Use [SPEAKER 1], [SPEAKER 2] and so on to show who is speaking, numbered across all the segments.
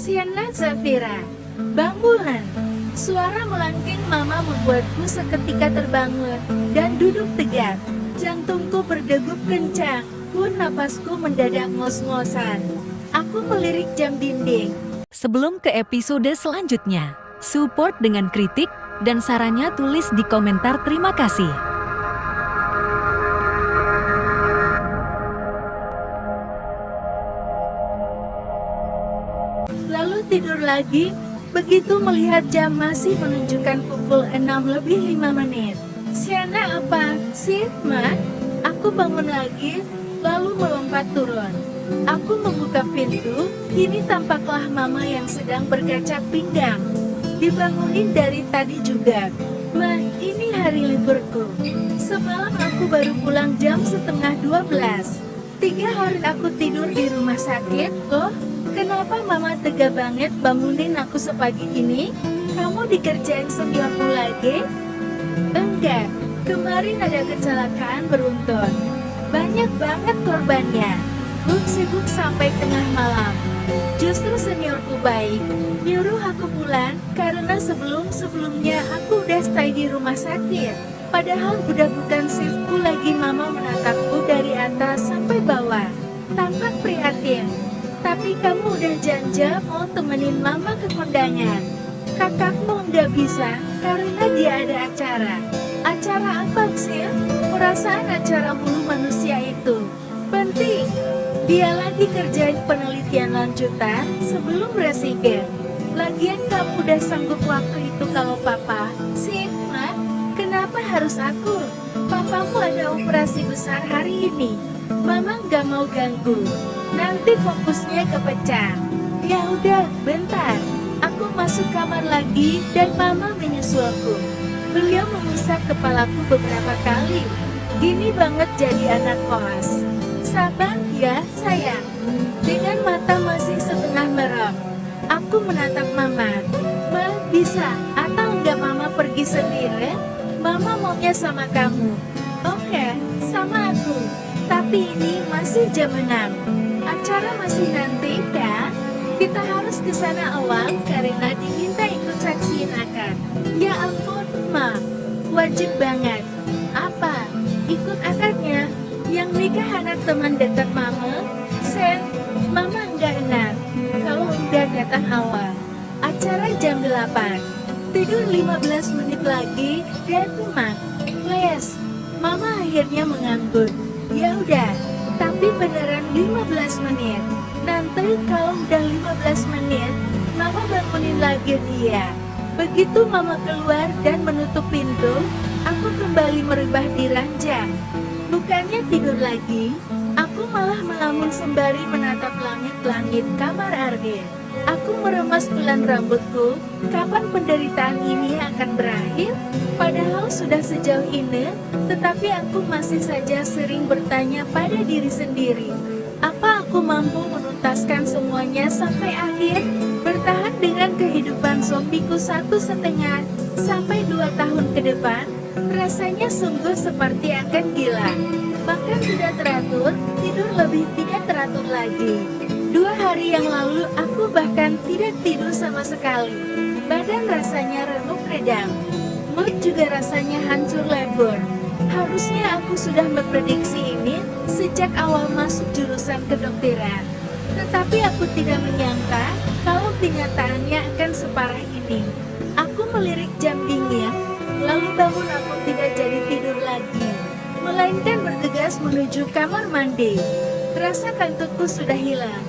[SPEAKER 1] Sienna Zafira, bangun. Suara melengking mama membuatku seketika terbangun dan duduk tegak. Jantungku berdegup kencang, pun napasku mendadak ngos-ngosan. Aku melirik jam dinding.
[SPEAKER 2] Sebelum ke episode selanjutnya, support dengan kritik dan sarannya tulis di komentar. Terima kasih.
[SPEAKER 1] Lalu tidur lagi, begitu melihat jam masih menunjukkan pukul 6:05. Sienna apa sih, Ma? Aku bangun lagi, lalu melompat turun. Aku membuka pintu, kini tampaklah Mama yang sedang berkacak pinggang. Dibangunin dari tadi juga. Ma, ini hari liburku. Semalam aku baru pulang jam 11:30. 3 hari aku tidur di rumah sakit, loh. Kenapa Mama tega banget bangunin aku sepagi ini? Kamu dikerjain sembilanku lagi? Enggak, kemarin ada kecelakaan beruntun. Banyak banget korbannya. Belum sibuk sampai tengah malam. Justru seniorku baik, nyuruh aku pulang karena sebelumnya aku udah stay di rumah sakit. Padahal udah bukan shiftku lagi. Mama menatapku dari atas sampai bawah. Tampak prihatin. Tapi kamu udah janji mau temenin Mama ke kondangan. Kakakmu nggak bisa karena dia ada acara. Acara apa sih? Perasaan acara mulu manusia itu. Penting. Dia lagi kerjain penelitian lanjutan sebelum residen. Lagian kamu udah sanggup waktu itu kalau papa. Sih, Ma, kenapa harus aku? Papamu ada operasi besar hari ini. Mama nggak mau ganggu. Nanti fokusnya kepecah. Ya udah, bentar. Aku masuk kamar lagi dan Mama menyusulku. Beliau mengusap kepalaku beberapa kali. Gini banget jadi anak kos. Sabar ya, sayang. Dengan mata masih setengah merem, aku menatap Mama. Ma, bisa atau enggak Mama pergi sendiri? Mama maunya sama kamu. Oke, sama aku. Tapi ini masih jam 6. Acara masih nanti kan? Kita harus ke sana awal karena diminta ikut saksiin akad. Ya ampun, Ma. Wajib banget. Apa? Ikut akadnya? Yang nikah anak teman dekat Mama? Sen, Mama enggak enak kalau udah datang awal. Acara jam 8. Tidur 15 menit lagi dan mak. Les. Mama akhirnya mengangguk. Ya udah, tapi beneran 15 menit. Nanti kalau udah 15 menit, Mama bangunin lagi dia. Begitu Mama keluar dan menutup pintu, aku kembali merebah di ranjang. Bukannya tidur lagi, aku malah melamun sembari menatap langit-langit kamar Argen. Aku meremas pelan rambutku, kapan penderitaan ini akan berakhir? Padahal sudah sejauh ini, tetapi aku masih saja sering bertanya pada diri sendiri. Apa aku mampu menuntaskan semuanya sampai akhir? Bertahan dengan kehidupan zombiku 1,5 sampai 2 tahun ke depan? Rasanya sungguh seperti akan gila. Makan tidak teratur, tidur lebih tidak teratur lagi. 2 hari yang lalu aku bahkan tidak tidur sama sekali. Badan rasanya remuk redam. Mood juga rasanya hancur lebur. Harusnya aku sudah memprediksi ini sejak awal masuk jurusan kedokteran. Tetapi aku tidak menyangka kalau kenyataannya akan separah ini. Aku melirik jam dingin, lalu bangun. Aku tidak jadi tidur lagi, melainkan bergegas menuju kamar mandi. Rasa kantukku sudah hilang.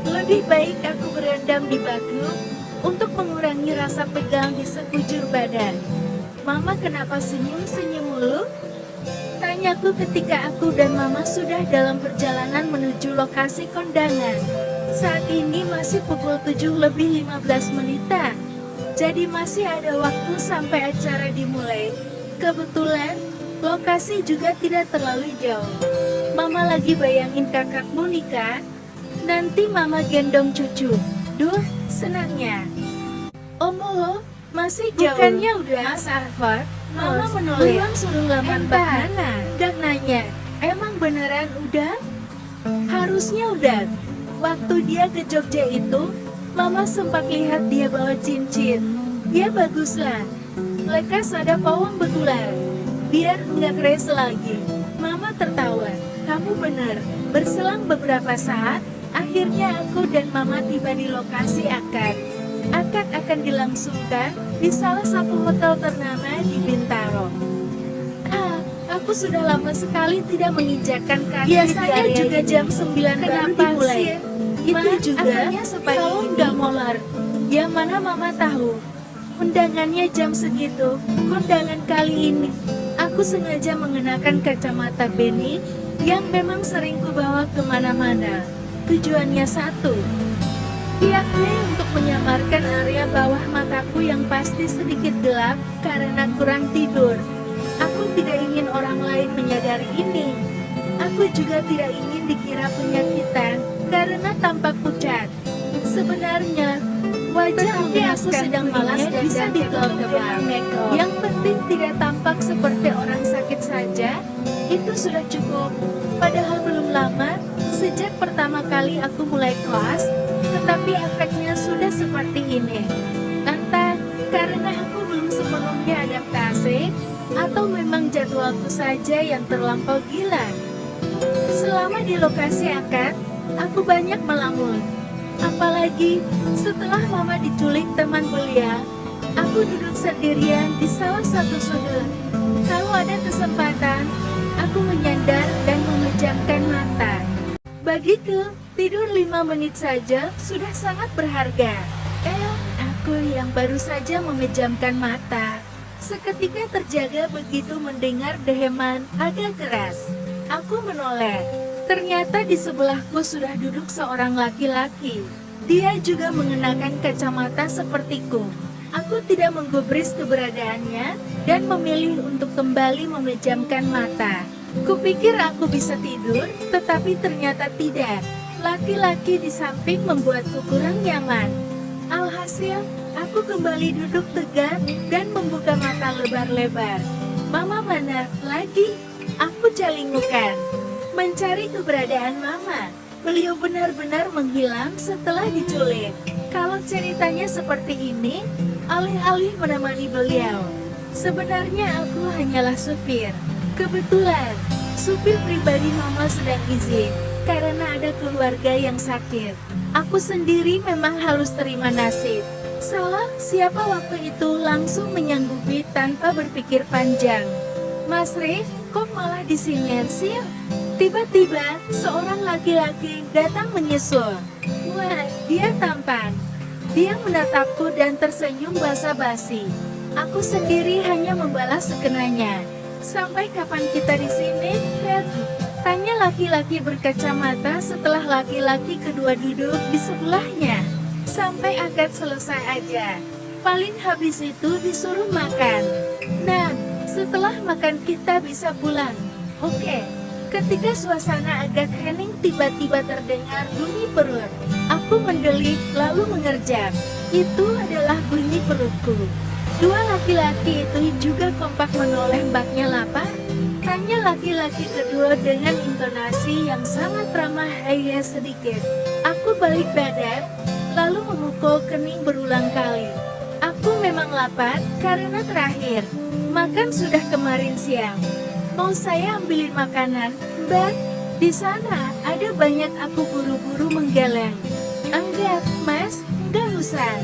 [SPEAKER 1] Lebih baik aku berendam di batu untuk mengurangi rasa pegang di sekujur badan. Mama kenapa senyum-senyum mulu? Tanyaku ketika aku dan Mama sudah dalam perjalanan menuju lokasi kondangan. Saat ini masih pukul 7:15. Jadi masih ada waktu sampai acara dimulai. Kebetulan, lokasi juga tidak terlalu jauh. Mama lagi bayangin kakakmu nikah. Nanti Mama gendong cucu. Duh, senangnya. Omo, masih jauh. Bukannya udah Mas Arfad? Mama menulis. Belum suruh lamar mana? Dan nanya, emang beneran udah? Harusnya udah. Waktu dia ke Jogja itu, Mama sempat lihat dia bawa cincin. Ya baguslah. Lekas ada pawang betulan. Biar nggak kres lagi. Mama tertawa. Kamu benar. Berselang beberapa saat, akhirnya aku dan Mama tiba di lokasi akad. Akad akan dilangsungkan di salah satu hotel ternama di Bintaro. Aku sudah lama sekali tidak menginjakkan kaki. Biasanya juga jam 9 baru dimulai. Itu juga kalau nggak molor. Yang mana Mama tahu. Undangannya jam segitu. Kondangan kali ini, aku sengaja mengenakan kacamata Benny yang memang sering kubawa kemana-mana. Tujuannya satu, yakni untuk menyamarkan area bawah mataku yang pasti sedikit gelap karena kurang tidur. Aku tidak ingin orang lain menyadari ini. Aku juga tidak ingin dikira penyakitan karena tampak pucat. Sebenarnya, wajah aku sedang malas dan bisa ditebal. Yang penting tidak tampak seperti orang sakit saja, itu sudah cukup. Padahal belum lama, sejak pertama kali aku mulai kelas, tetapi efeknya sudah seperti ini. Entah karena aku belum sepenuhnya adaptasi, atau memang jadwalku saja yang terlampau gila. Selama di lokasi akad, aku banyak melamun. Apalagi setelah Mama diculik teman belia, aku duduk sendirian di salah satu sudut. Kalau ada kesempatan, aku menyandar dan memejamkan mata. Bagiku, tidur 5 menit saja sudah sangat berharga. Aku yang baru saja memejamkan mata, seketika terjaga begitu mendengar deheman agak keras. Aku menoleh. Ternyata di sebelahku sudah duduk seorang laki-laki. Dia juga mengenakan kacamata sepertiku. Aku tidak menggubris keberadaannya dan memilih untuk kembali memejamkan mata. Kupikir aku bisa tidur, tetapi ternyata tidak. Laki-laki di samping membuatku kurang nyaman. Alhasil, aku kembali duduk tegak dan membuka mata lebar-lebar. Mama mana lagi? Aku celingukan. Mencari keberadaan Mama. Beliau benar-benar menghilang setelah diculik. Kalau ceritanya seperti ini, alih-alih menemani beliau, sebenarnya aku hanyalah supir. Kebetulan, supir pribadi Mama sedang izin karena ada keluarga yang sakit. Aku sendiri memang harus terima nasib. Salah siapa waktu itu langsung menyanggupi tanpa berpikir panjang. Mas Rif, kok malah disinyarsir? Tiba-tiba, seorang laki-laki datang menyusul. Wah, dia tampan. Dia menatapku dan tersenyum basa-basi. Aku sendiri hanya membalas sekenanya. Sampai kapan kita di sini, Fred? Tanya laki-laki berkacamata setelah laki-laki kedua duduk di sebelahnya. Sampai akad selesai aja. Paling habis itu disuruh makan. Nah, setelah makan kita bisa pulang. Oke. Ketika suasana agak hening tiba-tiba terdengar bunyi perut. Aku mendelik lalu mengerjap. Itu adalah bunyi perutku. Dua laki-laki itu juga kompak menoleh baknya lapar. Tanya laki-laki kedua dengan intonasi yang sangat ramah hanya sedikit. Aku balik badan, lalu memukul kening berulang kali. Aku memang lapar karena terakhir makan sudah kemarin siang. Mau saya ambilin makanan, Mbak? Di sana ada banyak. Aku buru-buru menggeleng. Enggak, Mas, enggak usah.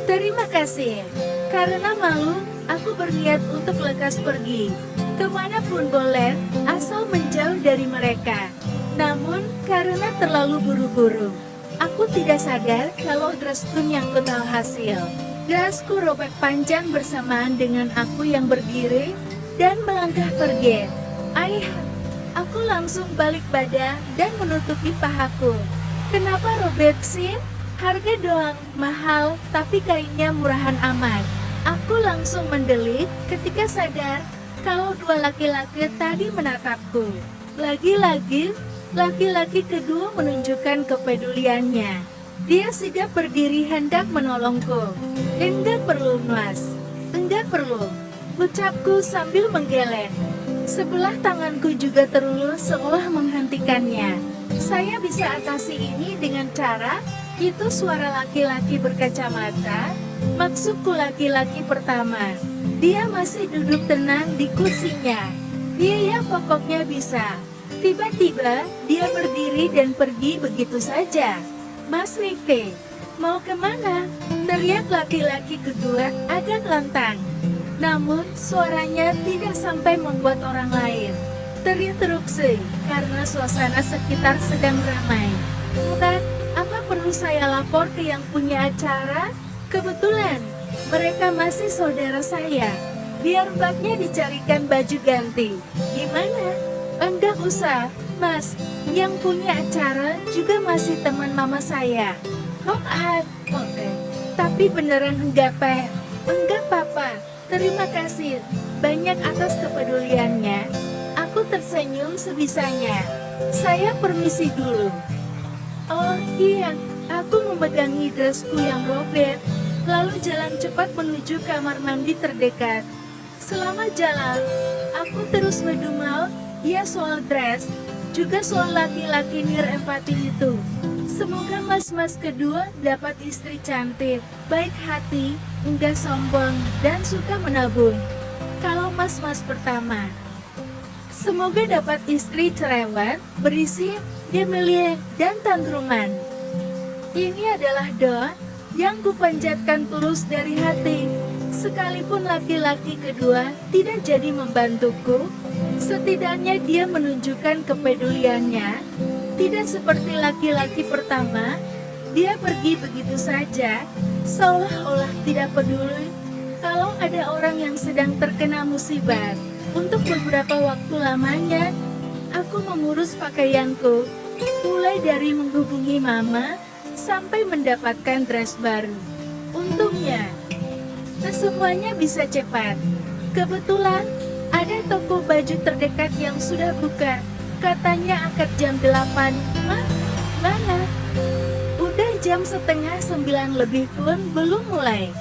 [SPEAKER 1] Terima kasih. Karena malu, aku berniat untuk lekas pergi. Kemanapun boleh, asal menjauh dari mereka. Namun, karena terlalu buru-buru, aku tidak sadar kalau dressku nyangkut alhasil. Gasku robek panjang bersamaan dengan aku yang berdiri dan melangkah pergi. Ayah, aku langsung balik badan dan menutupi pahaku. Kenapa robek sih? Harga doang mahal, tapi kainnya murahan amat. Aku langsung mendelik ketika sadar kalau dua laki-laki tadi menatapku. Lagi-lagi, laki-laki kedua menunjukkan kepeduliannya. Dia sigap berdiri hendak menolongku. Enggak perlu, Mas. Enggak perlu, ucapku sambil menggeleng. Sebelah tanganku juga terulur seolah menghentikannya. Saya bisa atasi ini dengan cara Itu suara laki-laki berkacamata. Maksudku laki-laki pertama. Dia masih duduk tenang di kursinya. Iya, pokoknya bisa. Tiba-tiba, dia berdiri dan pergi begitu saja. Mas Rike, mau kemana? Teriak laki-laki kedua agak lantang. Namun, suaranya tidak sampai membuat orang lain terinterupsi karena suasana sekitar sedang ramai. Bukan, apa perlu saya lapor ke yang punya acara? Kebetulan, mereka masih saudara saya. Biar mbaknya dicarikan baju ganti. Gimana? Enggak usah, Mas. Yang punya acara juga masih teman mama saya. Oke. Tapi beneran enggak, Pak? Enggak, Papa. Terima kasih banyak atas kepeduliannya. Aku tersenyum sebisanya. Saya permisi dulu. Oh iya, aku memegangi dressku yang robek, lalu jalan cepat menuju kamar mandi terdekat. Selama jalan, aku terus ngedumel, ya soal dress, juga soal laki-laki empati itu. Semoga mas-mas kedua dapat istri cantik, baik hati, enggak sombong, dan suka menabung. Kalau mas-mas pertama, semoga dapat istri cerewet, berisi, gemelie, dan tantruman. Ini adalah doa yang kupanjatkan tulus dari hati. Sekalipun laki-laki kedua tidak jadi membantuku, setidaknya dia menunjukkan kepeduliannya. Tidak seperti laki-laki pertama, dia pergi begitu saja, seolah-olah tidak peduli kalau ada orang yang sedang terkena musibah. Untuk beberapa waktu lamanya, aku mengurus pakaianku, mulai dari menghubungi mama, sampai mendapatkan dress baru. Untungnya, semuanya bisa cepat. Kebetulan, ada toko baju terdekat yang sudah buka. Katanya akad jam 8. Mana? Udah jam setengah 9 lebih pun belum mulai.